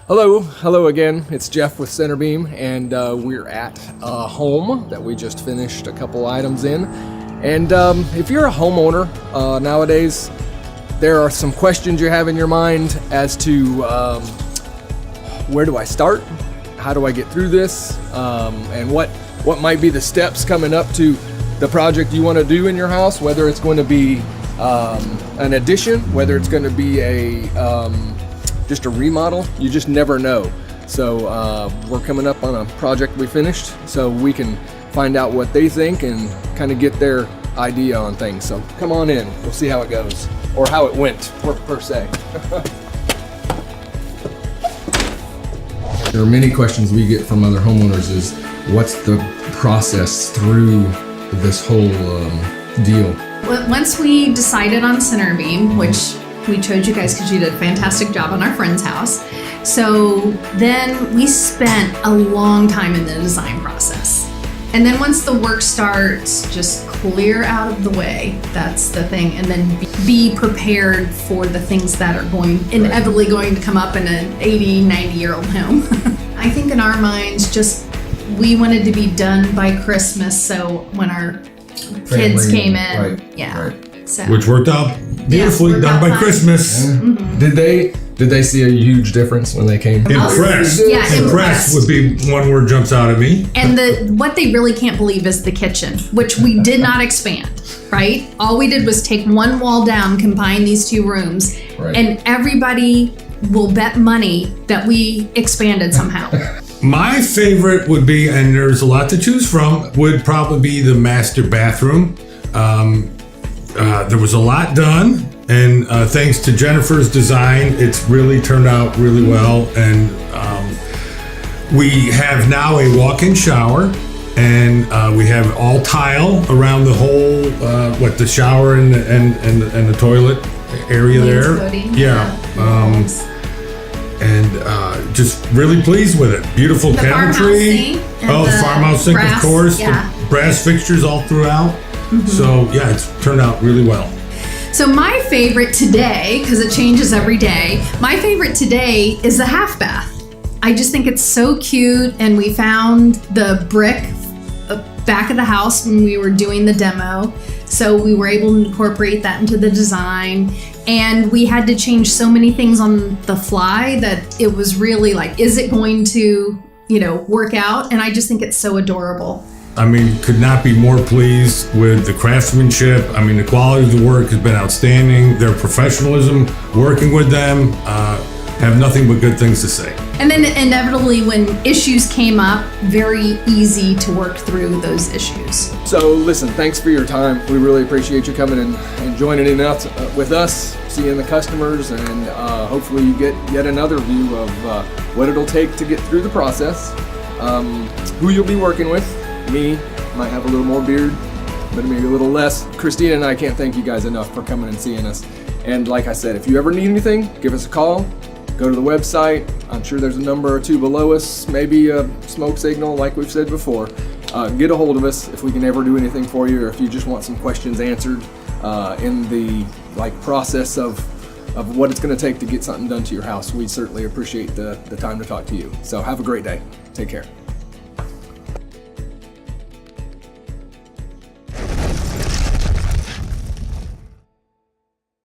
Hello again. It's Jeff with CenterBeam, and we're at a home that we just finished a couple items in. And if you're a homeowner nowadays, there are some questions you have in your mind as to where do I start? How do I get through this? And what might be the steps coming up to the project you want to do in your house, whether it's going to be an addition, whether it's going to be just a remodel. You just never know. So we're coming up on a project we finished, so we can find out what they think and kind of get their idea on things. So come on in, we'll see how it goes, or how it went per se. There are many questions we get from other homeowners is, what's the process through this whole deal? Once we decided on CenterBeam, which we chose you guys because you did a fantastic job on our friend's house. So then we spent a long time in the design process. And then once the work starts, just clear out of the way. That's the thing. And then be prepared for the things that are inevitably going to come up in an 80, 90-year-old home. I think in our minds, we wanted to be done by Christmas. So when our kids came in, right. So. Which worked out beautifully, done by Christmas. Yeah. Mm-hmm. Did they see a huge difference when they came? Impressed. Yeah, impressed would be one word jumps out at me. And what they really can't believe is the kitchen, which we did not expand, right? All we did was take one wall down, combine these two rooms, and everybody will bet money that we expanded somehow. My favorite would be, and there's a lot to choose from, would probably be the master bathroom. There was a lot done, and thanks to Jennifer's design, it's really turned out really well. And we have now a walk-in shower, and we have all tile around the whole, the shower and the toilet area there. And just really pleased with it. Beautiful The cabinetry. The farmhouse sink, of course. Yeah. The brass fixtures all throughout. Mm-hmm. So yeah, it's turned out really well. So my favorite today, because it changes every day, my favorite today is the half bath. I just think it's so cute, and we found the brick back of the house when we were doing the demo. So we were able to incorporate that into the design, and we had to change so many things on the fly that it was really like, is it going to, work out? And I just think it's so adorable. I mean, could not be more pleased with the craftsmanship. I mean, the quality of the work has been outstanding. Their professionalism, working with them, have nothing but good things to say. And then inevitably when issues came up, very easy to work through those issues. So listen, thanks for your time. We really appreciate you coming and joining in with us, seeing the customers, and hopefully you get yet another view of what it'll take to get through the process, who you'll be working with. Me, might have a little more beard, but maybe a little less. Christina and I can't thank you guys enough for coming and seeing us. And like I said, if you ever need anything, give us a call. Go to the website. I'm sure there's a number or two below us, maybe a smoke signal like we've said before. Get a hold of us if we can ever do anything for you, or if you just want some questions answered in the process of what it's going to take to get something done to your house. We certainly appreciate the time to talk to you. So have a great day. Take care.